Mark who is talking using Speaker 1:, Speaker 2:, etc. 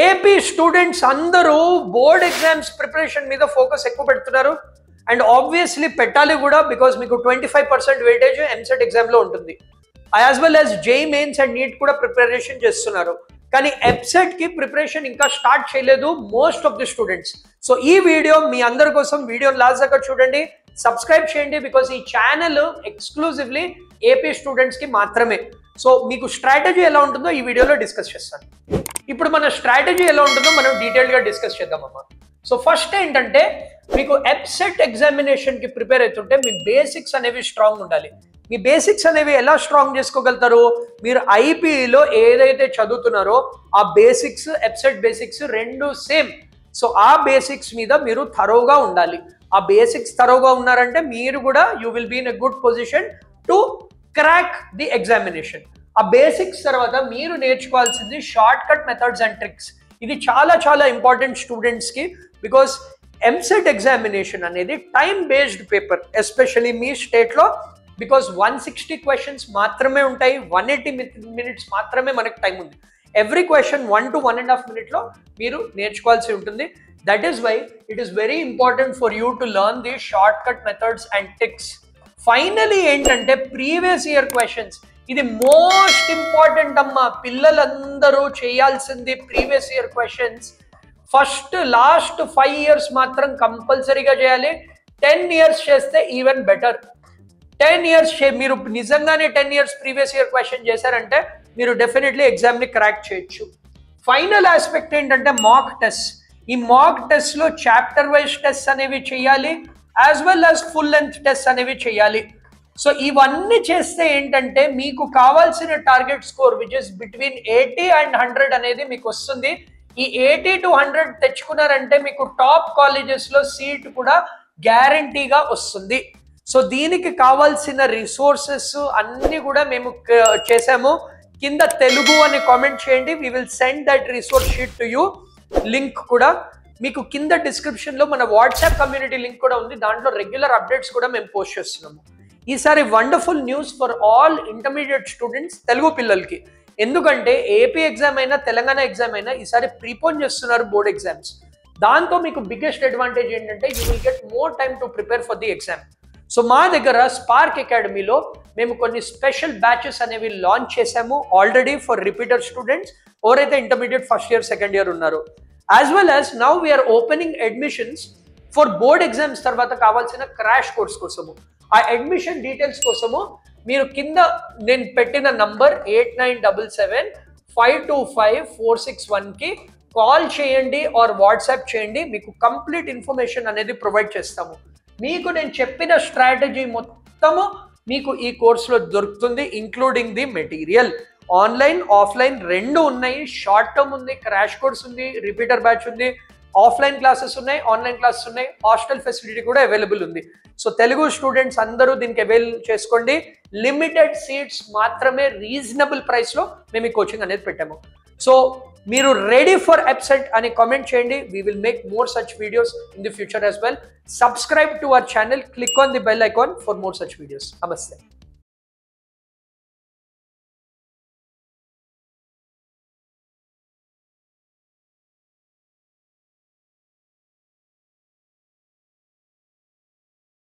Speaker 1: AP students అందరూ board exams preparation మీద focus ఎక్కువ పెడుతున్నారు అండ్ ఆబ్వియస్లీ పెట్టాలి కూడా బికాస్ మీకు 25% వెయిటేజ్ ఎంసెట్ ఎగ్జామ్లో ఉంటుంది. As well as JEE mains and NEET కూడా ప్రిపరేషన్ చేస్తున్నారు. కానీ ఎప్సెట్కి ప్రిపరేషన్ ఇంకా స్టార్ట్ చేయలేదు most of the students. So ఈ వీడియో మీ అందరి కోసం, వీడియో లాస్ట్ దాకా చూడండి, సబ్స్క్రైబ్ చేయండి బికాస్ ఈ ఛానల్ ఎక్స్క్లూజివ్లీ ఏపీ స్టూడెంట్స్కి మాత్రమే. సో మీకు స్ట్రాటజీ ఎలా ఉంటుందో ఈ వీడియోలో డిస్కస్ చేస్తాను. ఇప్పుడు మన స్ట్రాటజీ ఎలా ఉంటుందో మనం డీటెయిల్గా డిస్కస్ చేద్దామమ్మా. సో ఫస్ట్ ఏంటంటే మీకు ఎప్సెట్ ఎగ్జామినేషన్కి ప్రిపేర్ అవుతుంటే మీ బేసిక్స్ అనేవి స్ట్రాంగ్ ఉండాలి. మీ బేసిక్స్ అనేవి ఎలా స్ట్రాంగ్ చేసుకోగలుగుతారు? మీరు ఐపీఈలో ఏదైతే చదువుతున్నారో ఆ బేసిక్స్, ఎప్సెట్ బేసిక్స్ రెండు సేమ్. సో ఆ బేసిక్స్ మీద మీరు థరోగా ఉండాలి. ఆ బేసిక్స్ థరోగా ఉన్నారంటే మీరు కూడా you will be in a good position to crack the examination. ఆ బేసిక్స్ తర్వాత మీరు నేర్చుకోవాల్సింది shortcut methods and tricks. ఇది చాలా చాలా ఇంపార్టెంట్ స్టూడెంట్స్కి బికాస్ ఎంసెట్ ఎగ్జామినేషన్ అనేది టైం బేస్డ్ పేపర్, ఎస్పెషల్లీ మీ స్టేట్లో. బికాస్ 160 క్వశ్చన్స్ మాత్రమే ఉంటాయి, 180 minutes మాత్రమే మనకు టైం ఉంది. ఎవ్రీ క్వశ్చన్ 1 to 1.5 minutes మీరు నేర్చుకోవాల్సి ఉంటుంది. That is why it is very important for you to learn the shortcut methods and tricks. Finally ఏంటంటే ప్రీవియస్ ఇయర్ క్వశ్చన్స్, ఇది మోస్ట్ ఇంపార్టెంట్ అమ్మా. పిల్లలందరూ చేయాల్సింది previous year questions. First last 5 years మాత్రం కంపల్సరీగా చేయాలి. 10 years చేస్తే ఈవెన్ బెటర్. 10 years మీరు నిజంగానే 10 years ప్రీవియస్ ఇయర్ క్వశ్చన్ చేశారంటే మీరు డెఫినెట్లీ ఎగ్జామ్ని క్రాక్ చేయొచ్చు. ఫైనల్ ఆస్పెక్ట్ ఏంటంటే మాక్ టెస్ట్. ఈ మాక్ టెస్ట్లో చాప్టర్ వైజ్ టెస్ట్ అనేవి చేయాలి, as well as full length test అనేవి చేయాలి. సో ఇవన్నీ చేస్తే ఏంటంటే మీకు కావాల్సిన target score which is between 80 and 100 అనేది మీకు వస్తుంది. ఈ 80 to 100 తెచ్చుకున్నారంటే మీకు టాప్ కాలేజెస్లో సీట్ కూడా గ్యారంటీగా వస్తుంది. సో దీనికి కావాల్సిన రిసోర్సెస్ అన్నీ కూడా మేము చేసాము. కింద తెలుగు అని కామెంట్ చేయండి, we will send that resource sheet to you. Link కూడా మీకు కింద డిస్క్రిప్షన్లో మన వాట్సాప్ కమ్యూనిటీ లింక్ కూడా ఉంది, దాంట్లో రెగ్యులర్ అప్డేట్స్ కూడా మేము పోస్ట్ చేస్తున్నాము. ఈసారి wonderful news for all intermediate students, Telugu పిల్లలకి. ఎందుకంటే ఏపీ ఎగ్జామ్ అయినా తెలంగాణ ఎగ్జామ్ అయినా ఈసారి ప్రీపోన్ చేస్తున్నారు బోర్డ్ ఎగ్జామ్స్. దాంతో మీకు బిగ్గెస్ట్ అడ్వాంటేజ్ ఏంటంటే you will get more time to prepare for the exam. So మా దగ్గర స్పార్క్ అకాడమీలో మేము కొన్ని స్పెషల్ బ్యాచెస్ అనేవి లాంచ్ చేసాము ఆల్రెడీ ఫర్ రిపీటర్ స్టూడెంట్స్ ఎవరైతే intermediate first year, second year ఉన్నారో. As well as now we're opening admissions for board exams తర్వాత కావాల్సిన క్రాష్ కోర్స్ కోసము. ఆ అడ్మిషన్ డీటెయిల్స్ కోసము మీరు కింద నేను పెట్టిన నంబర్ 8977-525-461కి కాల్ చేయండి ఆర్ వాట్సాప్ చేయండి. మీకు కంప్లీట్ ఇన్ఫర్మేషన్ అనేది ప్రొవైడ్ చేస్తాము. మీకు నేను చెప్పిన స్ట్రాటజీ మొత్తము మీకు ఈ కోర్సులో దొరుకుతుంది, including the material. Online, offline రెండు ఉన్నాయి. షార్ట్ టర్మ్ ఉంది, క్రాష్ కోర్స్ ఉంది, రిపీటర్ బ్యాచ్ ఉంది, ఆఫ్లైన్ క్లాసెస్ ఉన్నాయి, ఆన్లైన్ క్లాసెస్ ఉన్నాయి, హాస్టల్ ఫెసిలిటీ కూడా అవైలబుల్ ఉంది. సో తెలుగు స్టూడెంట్స్ అందరూ దీనికి అవైల్ చేసుకోండి. లిమిటెడ్ సీట్స్ మాత్రమే, రీజనబుల్ ప్రైస్లో మేము ఈ కోచింగ్ అనేది పెట్టాము. సో మీరు రెడీ ఫర్ ఎప్సెట్ అని కామెంట్ చేయండి. We will make more such videos in the future as well. Subscribe to our channel, click on the bell icon for more such videos. నమస్తే.